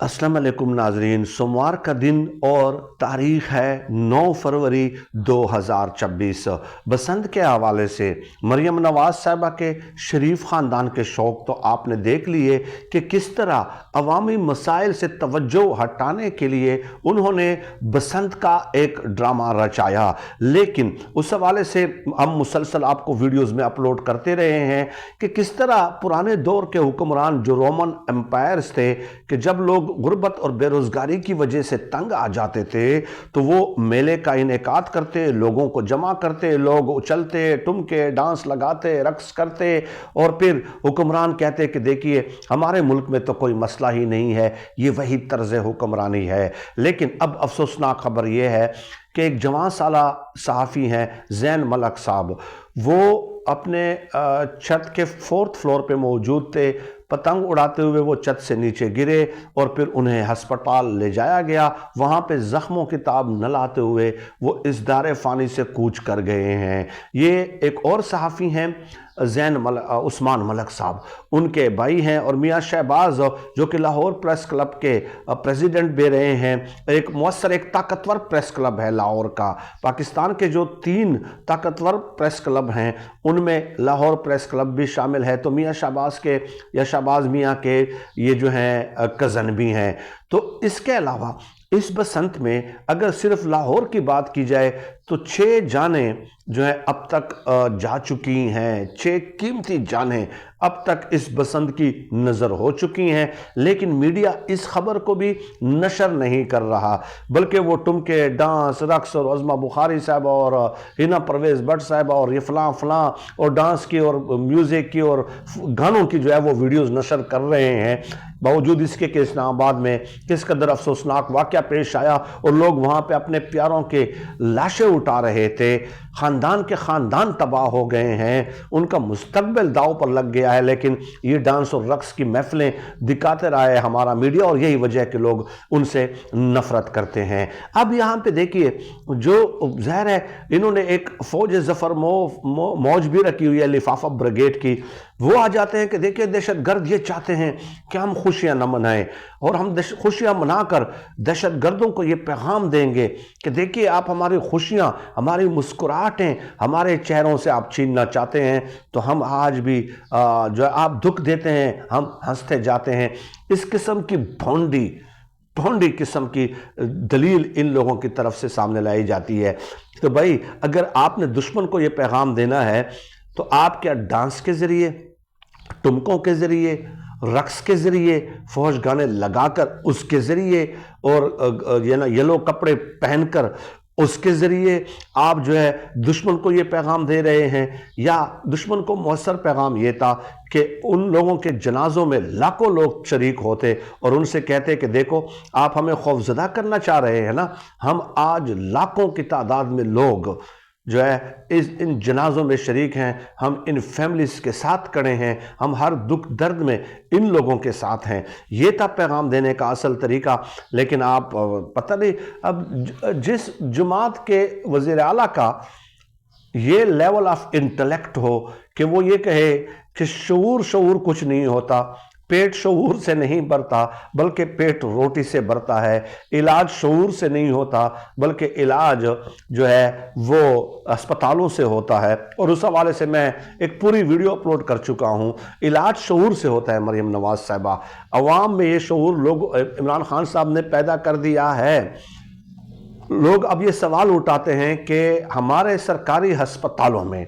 अस्सलाम वालेकुम नाजरीन। सोमवार का दिन और तारीख है 9 फरवरी 2026। बसंत के हवाले से मरियम नवाज साहिबा के शरीफ ख़ानदान के शौक़ तो आपने देख लिए कि किस तरह अवामी मसाइल से तवज्जो हटाने के लिए उन्होंने बसंत का एक ड्रामा रचाया। लेकिन उस हवाले से हम मुसलसल आपको वीडियोज़ में अपलोड करते रहे हैं कि किस तरह पुराने दौर के हुक्मरान जो रोमन एम्पायर्स थे कि जब लोग गुर्बत और बेरोज़गारी की वजह से तंग आ जाते थे तो वो मेले का इनेकाद करते, लोगों को जमा करते, लोग उछलते, टुमके, डांस लगाते, रक्स करते और फिर हुक्मरान कहते कि देखिए हमारे मुल्क में तो कोई मसला ही नहीं है, ये वही तर्ज हुक्मरानी है। लेकिन अब अफसोसनाक खबर यह है कि एक जवान साला सहाफ़ी हैं ज़ैन मलक साहब, वो अपने छत के 4th फ्लोर पे मौजूद थे। पतंग उड़ाते हुए वो छत से नीचे गिरे और फिर उन्हें अस्पताल ले जाया गया। वहाँ पे ज़ख्मों की ताब न लाते हुए वो इस दारे फ़ानी से कूच कर गए हैं। ये एक और सहाफ़ी हैं ज़ैन उस्मान मलक साहब, उनके भाई हैं और मियाँ शहबाज जो कि लाहौर प्रेस क्लब के प्रेसिडेंट भी रहे हैं। एक मुअस्सर एक ताकतवर प्रेस क्लब है लाहौर का। पाकिस्तान के जो 3 ताकतवर प्रेस क्लब हैं उनमें लाहौर प्रेस क्लब भी शामिल है। तो मियाँ शहबाज के या शहबाज मियाँ के ये जो हैं कज़न भी हैं। तो इसके अलावा इस बसंत में अगर सिर्फ लाहौर की बात की जाए तो 6 जानें जो है अब तक जा चुकी हैं। 6 कीमती जानें अब तक इस बसंत की नज़र हो चुकी हैं। लेकिन मीडिया इस खबर को भी नशर नहीं कर रहा, बल्कि वो टुमके, डांस, रक्स और अज़मा बुखारी साहब और हिना परवेज़ भट्ट साहब और ये फ़लाँ फ़लाँ और डांस की और म्यूज़िक की और गानों की जो है वो वीडियोज़ नशर कर रहे हैं। बावजूद इसके कि इस्लामाबाद में किस कदर अफसोसनाक वाक़या पेश आया और लोग वहाँ पे अपने प्यारों के लाशें उठा रहे थे। ख़ानदान के ख़ानदान तबाह हो गए हैं, उनका मुस्तकबिल दाव पर लग गया है। लेकिन ये डांस और रक्स की महफिलें दिखाते रहा है हमारा मीडिया और यही वजह है कि लोग उनसे नफ़रत करते हैं। अब यहाँ पे देखिए जो ज़ाहिर है इन्होंने एक फ़ौज ज़फ़र मौज भी रखी हुई है लिफाफा ब्रिगेड की। वो आ जाते हैं कि देखिए दहशतगर्द ये चाहते हैं कि हम खुशियाँ न मनाएं और हम खुशियाँ मनाकर दहशतगर्दों को ये पैगाम देंगे कि देखिए आप हमारी खुशियाँ, हमारी मुस्कुराहटें, हमारे चेहरों से आप छीनना चाहते हैं तो हम आज भी जो आप दुख देते हैं हम हंसते जाते हैं। इस किस्म की भोंडी किस्म की दलील इन लोगों की तरफ से सामने लाई जाती है। तो भाई अगर आपने दुश्मन को ये पैगाम देना है तो आप क्या डांस के ज़रिए, टुमकों के ज़रिए, रक्स के ज़रिए, फौज गाने लगाकर उसके ज़रिए और ये ना येलो कपड़े पहनकर उसके ज़रिए आप जो है दुश्मन को ये पैगाम दे रहे हैं? या दुश्मन को मौसर पैगाम ये था कि उन लोगों के जनाजों में लाखों लोग शरीक होते और उनसे कहते कि देखो आप हमें खौफज़दा करना चाह रहे हैं ना, हम आज लाखों की तादाद में लोग जो है इन जनाजों में शरीक हैं, हम इन फैमिलीज के साथ खड़े हैं, हम हर दुख दर्द में इन लोगों के साथ हैं। ये था पैगाम देने का असल तरीका। लेकिन आप पता नहीं अब जिस जमात के वज़ीर आला का ये लेवल ऑफ इंटेलेक्ट हो कि वो ये कहे कि शऊर कुछ नहीं होता, पेट शऊर से नहीं भरता बल्कि पेट रोटी से भरता है, इलाज शऊर से नहीं होता बल्कि इलाज जो है वो अस्पतालों से होता है। और उस हवाले से मैं एक पूरी वीडियो अपलोड कर चुका हूँ। इलाज शऊर से होता है मरियम नवाज साहिबा। अवाम में ये शऊर लोग इमरान खान साहब ने पैदा कर दिया है। लोग अब ये सवाल उठाते हैं कि हमारे सरकारी अस्पतालों में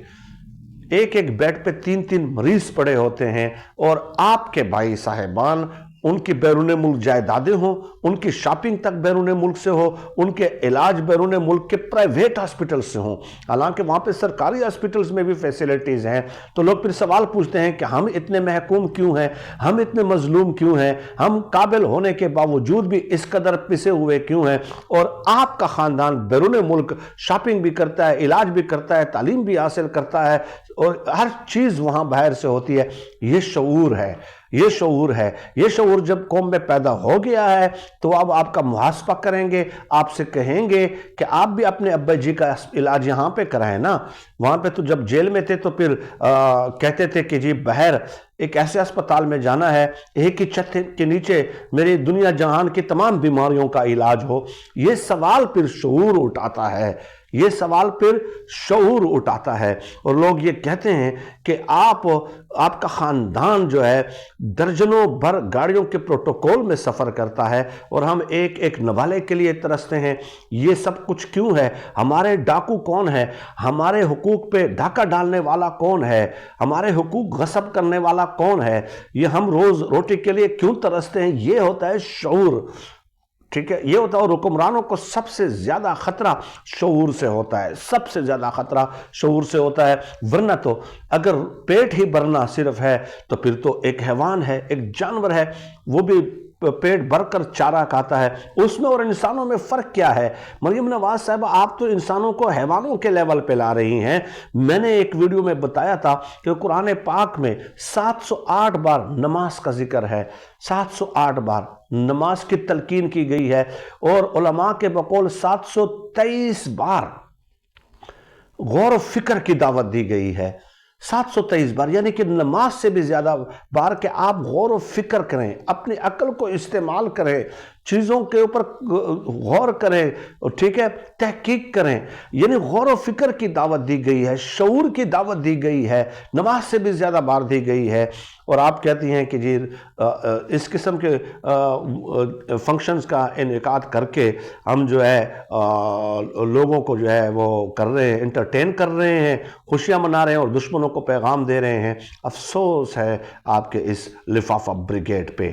एक एक बेड पे 3-3 मरीज पड़े होते हैं और आपके भाई साहिबान उनकी बैरून मुल्क जायदादें हों, उनकी शॉपिंग तक बैरून मुल्क से हो, उनके इलाज बैरून मुल्क के प्राइवेट हॉस्पिटल से हों। हालांकि वहाँ पे सरकारी हॉस्पिटल्स में भी फैसिलिटीज़ हैं। तो लोग फिर सवाल पूछते हैं कि हम इतने महकूम क्यों हैं, हम इतने मजलूम क्यों हैं, हम काबिल होने के बावजूद भी इस कदर पिसे हुए क्यों हैं। और आपका ख़ानदान बैरून मुल्क शॉपिंग भी करता है, इलाज भी करता है, तालीम भी हासिल करता है और हर चीज़ वहाँ बाहर से होती है। ये शऊर है, یہ شعور ہے. یہ شعور جب قوم میں پیدا ہو گیا ہے تو اب آپ کا محاسبہ کریں گے, آپ سے کہیں گے کہ آپ بھی اپنے ابا جی کا علاج یہاں پہ کرائیں نا. وہاں پہ تو جب جیل میں تھے تو پھر کہتے تھے کہ جی بہر ایک ایسے اسپتال میں جانا ہے ایک ہی چھت کے نیچے میری دنیا جہان کی تمام بیماریوں کا علاج ہو. یہ سوال پھر شعور اٹھاتا ہے, یہ سوال پھر شعور اٹھاتا ہے. اور لوگ یہ کہتے ہیں کہ آپ کا خاندان جو ہے درجنوں بھر گاڑیوں کے پروٹوکول میں سفر کرتا ہے اور ہم ایک ایک نوالے کے لیے ترستے ہیں. یہ سب کچھ کیوں ہے؟ ہمارے ڈاکو کون ہے؟ ہمارے حقوق پہ ڈاکہ ڈالنے والا کون ہے؟ ہمارے حقوق غصب کرنے والا کون ہے؟ یہ ہم روز روٹی کے لیے کیوں ترستے ہیں؟ یہ ہوتا ہے شعور. ٹھیک ہے, یہ ہوتا ہے. اور حکمرانوں کو سب سے زیادہ خطرہ شعور سے ہوتا ہے, سب سے زیادہ خطرہ شعور سے ہوتا ہے. ورنہ تو اگر پیٹ ہی بھرنا صرف ہے تو پھر تو ایک حیوان ہے, ایک جانور ہے, وہ بھی پیٹ بھر کر چارہ کھاتا ہے. اس میں اور انسانوں میں فرق کیا ہے؟ مریم نواز صاحبہ, آپ تو انسانوں کو حیوانوں کے لیول پہ لا رہی ہیں. میں نے ایک ویڈیو میں بتایا تھا کہ قرآن پاک میں 708 بار نماز کا ذکر ہے, 708 بار نماز کی تلقین کی گئی ہے, اور علماء کے بقول 723 بار غور و فکر کی دعوت دی گئی ہے. 723 بار, یعنی کہ نماز سے بھی زیادہ بار کہ آپ غور و فکر کریں, اپنی عقل کو استعمال کریں, چیزوں کے اوپر غور کریں, ٹھیک ہے, تحقیق کریں. یعنی غور و فکر کی دعوت دی گئی ہے, شعور کی دعوت دی گئی ہے, نماز سے بھی زیادہ بار دی گئی ہے. اور آپ کہتی ہیں کہ جی اس قسم کے فنکشنز کا انعقاد کر کے ہم جو ہے لوگوں کو جو ہے وہ کر رہے ہیں, انٹرٹین کر رہے ہیں, خوشیاں منا رہے ہیں اور دشمنوں کو پیغام دے رہے ہیں. افسوس ہے آپ کے اس لفافہ بریگیڈ پہ.